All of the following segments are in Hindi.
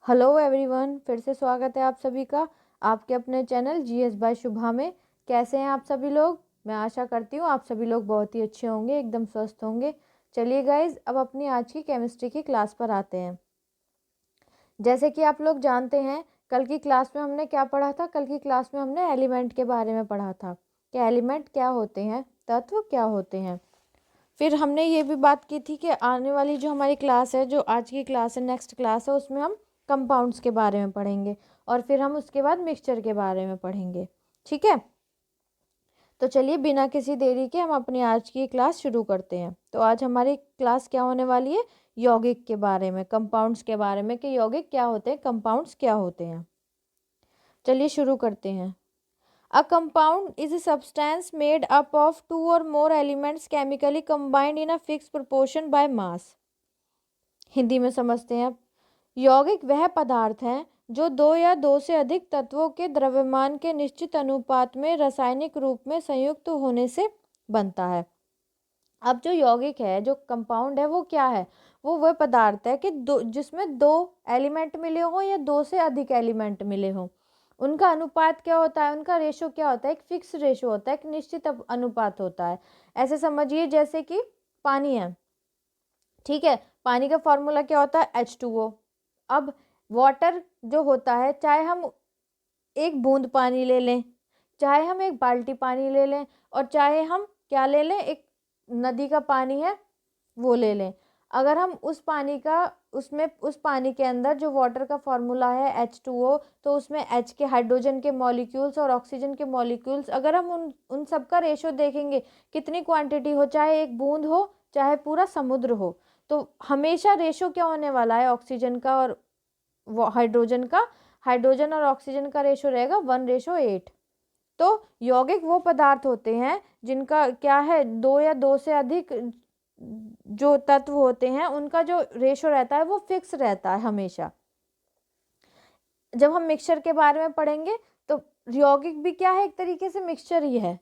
हेलो एवरीवन, फिर से स्वागत है आप सभी का आपके अपने चैनल जीएस बाय शुभा में। कैसे हैं आप सभी लोग? मैं आशा करती हूँ आप सभी लोग बहुत ही अच्छे होंगे, एकदम स्वस्थ होंगे। चलिए गाइज, अब अपनी आज की केमिस्ट्री की क्लास पर आते हैं। जैसे कि आप लोग जानते हैं, कल की क्लास में हमने क्या पढ़ा था? कल की क्लास में हमने एलिमेंट के बारे में पढ़ा था कि एलिमेंट क्या होते हैं, तत्व क्या होते हैं। फिर हमने ये भी बात की थी कि आने वाली जो हमारी क्लास है, जो आज की क्लास है, नेक्स्ट क्लास है, उसमें हम कंपाउंड्स के बारे में पढ़ेंगे और फिर हम उसके बाद मिक्सचर के बारे में पढ़ेंगे। ठीक है, तो चलिए बिना किसी देरी के हम अपनी आज की क्लास शुरू करते हैं। तो आज हमारी क्लास क्या होने वाली है? यौगिक के बारे में, कंपाउंड्स के बारे में कि यौगिक क्या होते हैं, कंपाउंड्स क्या होते हैं। चलिए शुरू करते हैं। A compound is a substance made up of two or more elements chemically combined in a fixed proportion by mass. Hindi में समझते हैं अब। यौगिक वह पदार्थ हैं जो दो या दो से अधिक तत्वों के द्रव्यमान के निश्चित अनुपात में रासायनिक रूप में संयुक्त होने से बनता है। अब जो यौगिक है, जो कंपाउंड है, वो क्या है? वो वह पदार्थ है कि जिसमें दो एलिमेंट मिले हों या दो से अधिक एलिमेंट मिले हों। उनका अनुपात क्या होता है? उनका रेशो क्या होता है? एक फिक्स रेशो होता है, एक निश्चित अनुपात होता है। ऐसे समझिए जैसे कि पानी है, ठीक है। पानी का फॉर्मूला क्या होता है? H2O। अब वाटर जो होता है, चाहे हम एक बूंद पानी ले लें, चाहे हम एक बाल्टी पानी ले लें, और चाहे हम क्या ले लें, एक नदी का पानी है वो ले लें। अगर हम उस पानी का, उसमें उस पानी के अंदर जो वाटर का फॉर्मूला है H2O, तो उसमें H के हाइड्रोजन के मॉलिक्यूल्स और ऑक्सीजन के मॉलिक्यूल्स, अगर हम उन सब का रेशो देखेंगे, कितनी क्वांटिटी हो, चाहे एक बूंद हो चाहे पूरा समुद्र हो, तो हमेशा रेशो क्या होने वाला है? ऑक्सीजन का और हाइड्रोजन का, हाइड्रोजन और ऑक्सीजन का रेशो रहेगा 1:8। तो यौगिक वो पदार्थ होते हैं जिनका क्या है, दो या दो से अधिक जो तत्व होते हैं उनका जो रेशो रहता है वो फिक्स रहता है हमेशा। जब हम मिक्सचर के बारे में पढ़ेंगे तो यौगिक भी क्या है? एक तरीके से मिक्सचर ही है।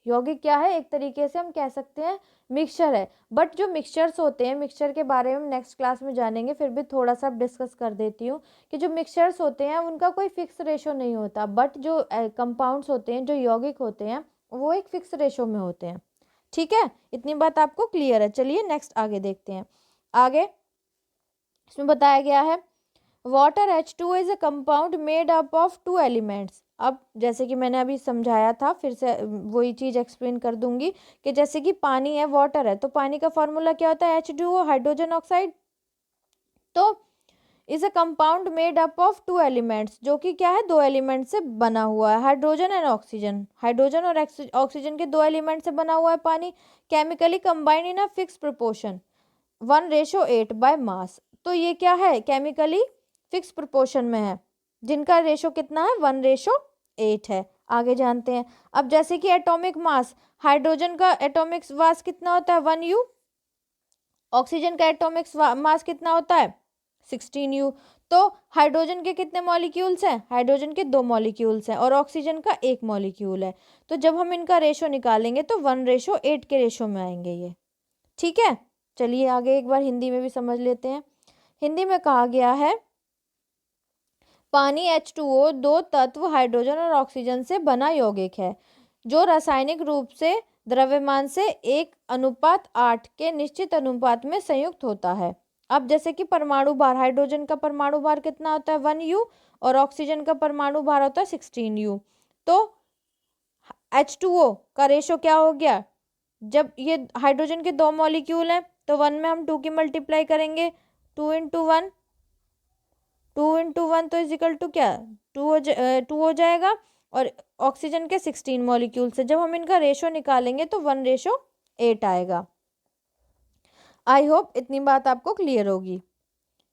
यौगिक क्या है? एक तरीके से हम कह सकते हैं मिक्सचर है। बट जो मिक्सचर्स होते हैं, मिक्सचर के बारे में हम नेक्स्ट क्लास में जानेंगे, फिर भी थोड़ा सा डिस्कस कर देती हूँ कि जो मिक्सचर्स होते हैं उनका कोई फिक्स रेशो नहीं होता, बट जो कंपाउंड्स होते हैं, जो यौगिक होते हैं, वो एक फिक्स रेशो में होते हैं। ठीक है, इतनी बात आपको क्लियर है? चलिए नेक्स्ट आगे देखते हैं। आगे इसमें बताया गया है water H2O is a compound made up of two elements. अब जैसे कि मैंने अभी समझाया था, फिर से वही चीज़ एक्सप्लेन कर दूंगी कि जैसे कि पानी है, वाटर है, तो पानी का फॉर्मूला क्या होता है? H2O, hydrogen oxide. तो is a compound made up of two elements, जो कि क्या है? दो एलिमेंट से बना हुआ है, हाइड्रोजन एंड ऑक्सीजन। हाइड्रोजन और ऑक्सीजन के दो एलिमेंट से बना हुआ है पानी, chemically combined in a fix proportion 1:8 by mass. तो ये क्या है? केमिकली फिक्स प्रोपोर्शन में है, जिनका रेशो कितना है? 1:8 है। आगे जानते हैं। अब जैसे कि एटॉमिक मास, हाइड्रोजन का एटॉमिक मास कितना होता है? 1U। ऑक्सीजन का एटॉमिक मास कितना होता है? 16U। तो हाइड्रोजन के कितने मॉलिक्यूल्स हैं? हाइड्रोजन के 2 मॉलिक्यूल्स हैं और ऑक्सीजन का 1 मॉलिक्यूल है। तो जब हम इनका रेशो निकालेंगे तो 1:8 के रेशो में आएंगे ये। ठीक है, चलिए आगे एक बार हिंदी में भी समझ लेते हैं। हिंदी में कहा गया है पानी H2O दो तत्व हाइड्रोजन और ऑक्सीजन से बना यौगिक है, जो रासायनिक रूप से द्रव्यमान से 1:8 के निश्चित अनुपात में संयुक्त होता है। अब जैसे कि परमाणु भार, हाइड्रोजन का परमाणु भार कितना होता है? 1U, और ऑक्सीजन का परमाणु भार होता है 16U। तो H2O का रेशो क्या हो गया? जब ये हाइड्रोजन के 2 मॉलिक्यूल हैं तो 1 में हम 2 की मल्टीप्लाई करेंगे, 2 × 1, 2 × 1 तो इजिकल टू क्या? 2 हो जाएगा। और ऑक्सीजन के 16 मॉलिक्यूल से जब हम इनका रेशो निकालेंगे तो 1:8 आएगा। आई होप इतनी बात आपको क्लियर होगी।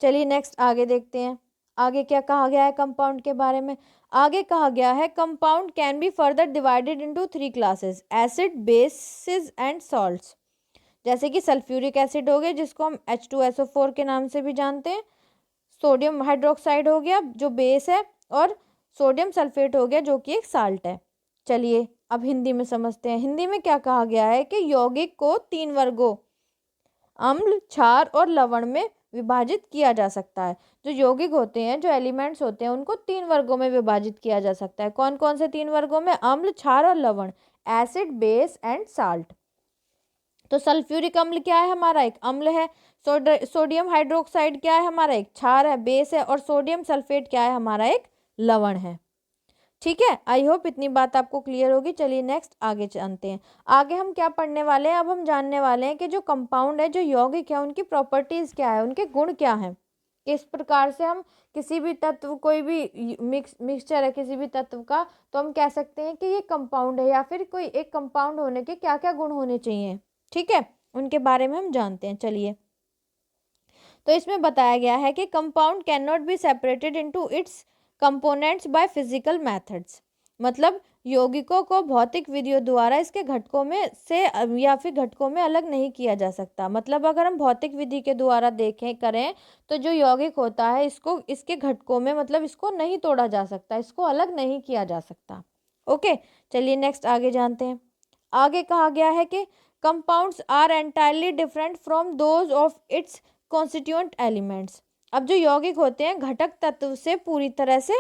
चलिए नेक्स्ट आगे देखते हैं। आगे क्या कहा गया है कंपाउंड के बारे में? आगे कहा गया है compound can be further divided into 3 classes, acid, basis and salts. जैसे कि सल्फ्यूरिक एसिड हो गया, जिसको हम H2SO4 के नाम से भी जानते हैं, सोडियम हाइड्रोक्साइड हो गया जो बेस है, और सोडियम सल्फेट हो गया जो कि एक साल्ट है। चलिए अब हिंदी में समझते हैं। हिंदी में क्या कहा गया है कि यौगिक को 3 वर्गों, अम्ल, क्षार और लवण में विभाजित किया जा सकता है। जो यौगिक होते हैं, जो एलिमेंट्स होते हैं, उनको 3 वर्गों में विभाजित किया जा सकता है। कौन कौन से 3 वर्गों में? अम्ल, क्षार और लवण, एसिड, बेस एंड साल्ट। तो सल्फ्यूरिक अम्ल क्या है? हमारा एक अम्ल है। सोडियम हाइड्रोक्साइड क्या है? हमारा एक क्षार है, बेस है। और सोडियम सल्फेट क्या है? हमारा एक लवण है। ठीक है, आई होप इतनी बात आपको क्लियर होगी। चलिए नेक्स्ट आगे जानते हैं। आगे हम क्या पढ़ने वाले हैं? अब हम जानने वाले हैं कि जो कंपाउंड है, जो यौगिक है, उनकी प्रॉपर्टीज क्या है, उनके गुण क्या हैं, किस प्रकार से हम किसी भी तत्व, कोई भी मिक्सचर है किसी भी तत्व का, तो हम कह सकते हैं कि ये कंपाउंड है, या फिर कोई एक कंपाउंड होने के क्या क्या गुण होने चाहिए। ठीक है, उनके बारे में हम जानते हैं। चलिए, तो इसमें बताया गया है कि compound can not be separated into its components by physical methods. मतलब यौगिकों को भौतिक विधियों द्वारा इसके घटकों में से या फिर घटकों में अलग नहीं किया जा सकता। मतलब अगर हम भौतिक विधि के द्वारा देखें करें तो जो यौगिक होता है, इसको इसके घटकों में, मतलब इसको नहीं तोड़ा जा सकता, इसको अलग नहीं किया जा सकता। ओके, चलिए नेक्स्ट आगे जानते हैं। आगे कहा गया है कि compounds are entirely different from those of its constituent elements. अब जो यौगिक होते हैं घटक तत्व से पूरी तरह से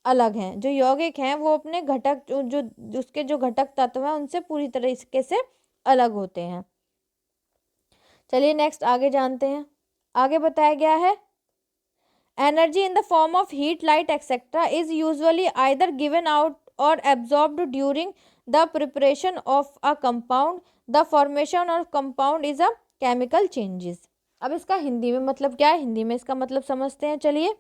अलग हैं। जो यौगिक हैं वो अपने घटक जो उसके जो घटक तत्व हैं उनसे पूरी तरीके से अलग होते हैं। चलिए नेक्स्ट आगे जानते हैं। आगे बताया गया है energy in the form of heat, light etcetera is usually either given out और absorbed during the preparation of a compound. The formation of compound is a chemical changes. अब इसका हिंदी में मतलब क्या है? हिंदी में इसका मतलब समझते हैं। चलिए,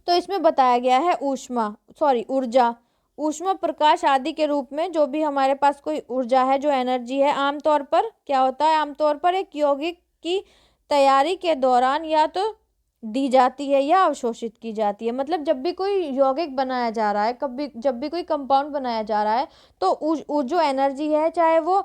तो इसमें बताया गया है ऊर्जा, ऊष्मा, प्रकाश आदि के रूप में जो भी हमारे पास कोई ऊर्जा है, जो एनर्जी है, आमतौर पर क्या होता है? आमतौर पर एक यौगिक की तैयारी के दौरान या तो दी जाती है या अवशोषित की जाती है। मतलब जब भी कोई यौगिक बनाया जा रहा है, कभी जब भी कोई कंपाउंड बनाया जा रहा है, तो जो एनर्जी है, चाहे वो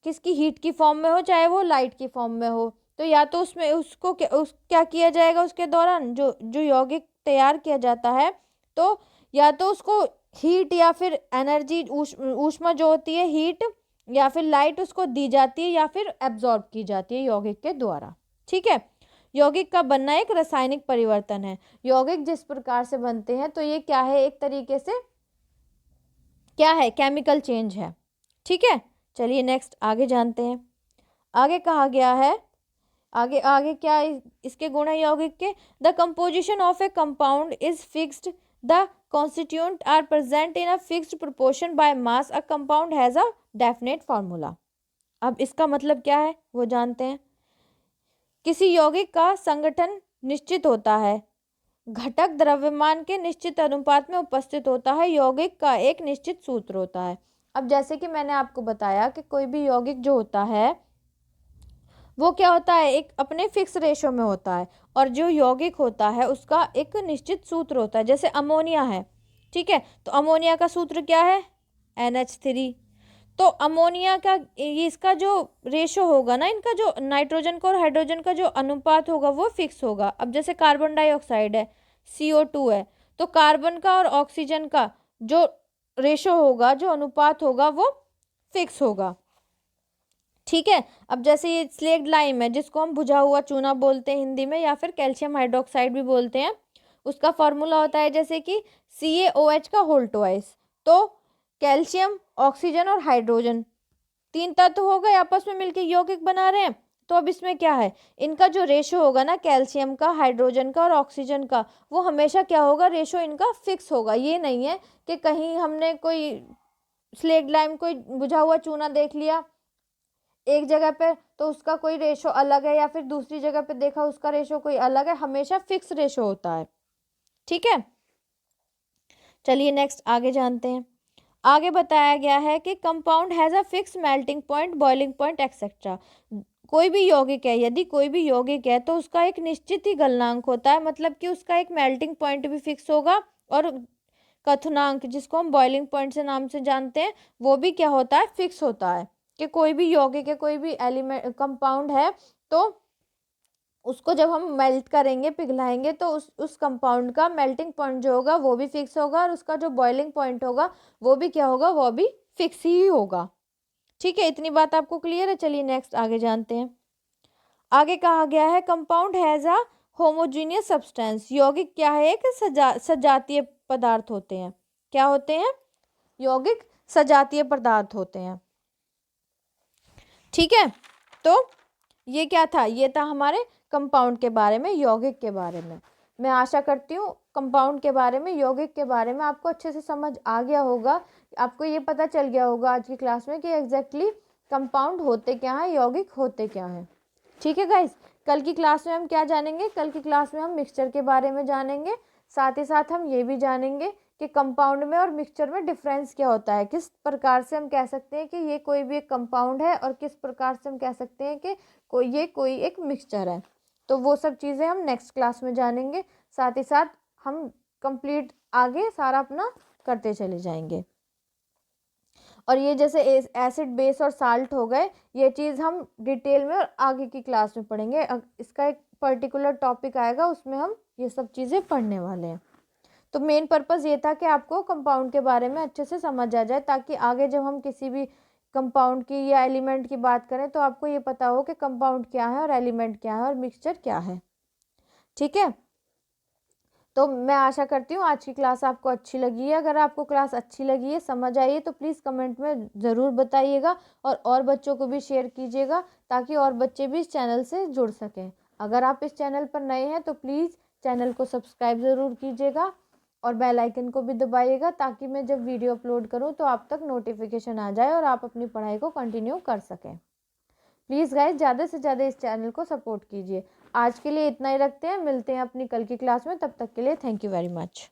किसकी, हीट की फॉर्म में हो, चाहे वो लाइट की फॉर्म में हो, तो या तो उसमें उसको क्या किया जाएगा उसके दौरान, जो जो यौगिक तैयार किया जाता है, तो या तो उसको हीट या फिर एनर्जी, ऊष्मा जो होती है, हीट या फिर लाइट, उसको दी जाती है या फिर एब्जॉर्ब की जाती है यौगिक के द्वारा। ठीक है, यौगिक का बनना एक रासायनिक परिवर्तन है। यौगिक जिस प्रकार से बनते हैं, तो ये क्या है? एक तरीके से क्या है? केमिकल चेंज है। ठीक है, चलिए नेक्स्ट आगे जानते हैं। आगे कहा गया है, आगे आगे क्या इसके गुण है यौगिक के? The composition of a compound is fixed, the constituent are present in a fixed proportion by mass, a compound has a definite formula. अब इसका मतलब क्या है वो जानते हैं। किसी यौगिक का संगठन निश्चित होता है, घटक द्रव्यमान के निश्चित अनुपात में उपस्थित होता है, यौगिक का एक निश्चित सूत्र होता है। अब जैसे कि मैंने आपको बताया कि कोई भी यौगिक जो होता है वो क्या होता है? एक अपने फिक्स रेशो में होता है, और जो यौगिक होता है उसका एक निश्चित सूत्र होता है। जैसे अमोनिया है, ठीक है, तो अमोनिया का सूत्र क्या है? NH3। तो अमोनिया का ये इसका जो रेशो होगा ना, इनका जो नाइट्रोजन का और हाइड्रोजन का जो अनुपात होगा वो फिक्स होगा। अब जैसे कार्बन डाइऑक्साइड है, CO2 है, तो कार्बन का और ऑक्सीजन का जो रेशो होगा, जो अनुपात होगा, वो फिक्स होगा। ठीक है, अब जैसे ये स्लेक्ड लाइम है, जिसको हम बुझा हुआ चूना बोलते हैं हिंदी में, या फिर कैल्शियम हाइड्रोक्साइड भी बोलते हैं, उसका फॉर्मूला होता है जैसे कि CaOH का होल ट्वाइस। तो कैल्शियम, ऑक्सीजन और हाइड्रोजन, 3 तत्व हो गए, आपस में मिलकर यौगिक बना रहे हैं। तो अब इसमें क्या है? इनका जो रेशो होगा ना, कैल्शियम का, हाइड्रोजन का और ऑक्सीजन का, वो हमेशा क्या होगा? रेशो इनका फिक्स होगा। ये नहीं है कि कहीं हमने कोई स्लेक्ड लाइम, कोई बुझा हुआ चूना देख लिया एक जगह पे, तो उसका कोई रेशो अलग है, या फिर दूसरी जगह पे देखा उसका रेशो कोई अलग है, हमेशा फिक्स रेशो होता है। ठीक है, चलिए नेक्स्ट आगे जानते हैं। आगे बताया गया है कि compound has a fix melting point, boiling point etcetera. कोई भी यौगिक है, यदि कोई भी यौगिक है, तो उसका एक निश्चित ही गलनांक होता है, मतलब कि उसका एक मेल्टिंग पॉइंट भी फिक्स होगा, और क्वथनांक, जिसको हम बॉइलिंग पॉइंट से नाम से जानते हैं, वो भी क्या होता है? फिक्स होता है। कि कोई भी यौगिक है, कोई भी एलिमेंट, कंपाउंड है, तो उसको जब हम मेल्ट करेंगे, पिघलाएंगे, तो उस कंपाउंड का मेल्टिंग पॉइंट जो होगा वो भी फिक्स होगा, और उसका जो बॉइलिंग पॉइंट होगा वो भी क्या होगा? वो भी फिक्स ही होगा। ठीक है, इतनी बात आपको क्लियर है? चलिए नेक्स्ट आगे जानते हैं। आगे कहा गया है compound has a homogeneous substance. यौगिक क्या है? एक सजातीय पदार्थ होते हैं। क्या होते हैं? यौगिक सजातीय पदार्थ होते हैं। ठीक है, तो ये क्या था? ये था हमारे कंपाउंड के बारे में, यौगिक के बारे में। मैं आशा करती हूँ कंपाउंड के बारे में, यौगिक के बारे में आपको अच्छे से समझ आ गया होगा। आपको ये पता चल गया होगा आज की क्लास में कि एग्जैक्टली कंपाउंड होते क्या हैं, यौगिक होते क्या हैं। ठीक है गाइस, कल की क्लास में हम क्या जानेंगे? कल की क्लास में हम मिक्सचर के बारे में जानेंगे। साथ ही साथ हम ये भी जानेंगे कि कंपाउंड में और मिक्सचर में डिफरेंस क्या होता है, किस प्रकार से हम कह सकते हैं कि ये कोई भी एक कंपाउंड है और किस प्रकार से हम कह सकते हैं कि कोई एक मिक्सचर है। तो वो सब चीज़ें हम नेक्स्ट क्लास में जानेंगे। साथ ही साथ हम कंप्लीट आगे सारा अपना करते चले जाएंगे। और ये जैसे एसिड, बेस और साल्ट हो गए, ये चीज़ हम डिटेल में और आगे की क्लास में पढ़ेंगे। इसका एक पर्टिकुलर टॉपिक आएगा, उसमें हम ये सब चीज़ें पढ़ने वाले हैं। तो मेन पर्पज़ ये था कि आपको कंपाउंड के बारे में अच्छे से समझ आ जाए, ताकि आगे जब हम किसी भी कंपाउंड की या एलिमेंट की बात करें तो आपको ये पता हो कि कंपाउंड क्या है और एलिमेंट क्या है और मिक्सचर क्या है। ठीक है, तो मैं आशा करती हूँ आज की क्लास आपको अच्छी लगी है। अगर आपको क्लास अच्छी लगी है, समझ आई है, तो प्लीज़ कमेंट में ज़रूर बताइएगा और बच्चों को भी शेयर कीजिएगा, ताकि और बच्चे भी इस चैनल से जुड़ सकें। अगर आप इस चैनल पर नए हैं तो प्लीज़ चैनल को सब्सक्राइब ज़रूर कीजिएगा और बेल आइकन को भी दबाइएगा, ताकि मैं जब वीडियो अपलोड करूँ तो आप तक नोटिफिकेशन आ जाए और आप अपनी पढ़ाई को कंटिन्यू कर सकें। प्लीज़ गाइज ज़्यादा से ज़्यादा इस चैनल को सपोर्ट कीजिए। आज के लिए इतना ही रखते हैं, मिलते हैं अपनी कल की क्लास में। तब तक के लिए थैंक यू वेरी मच।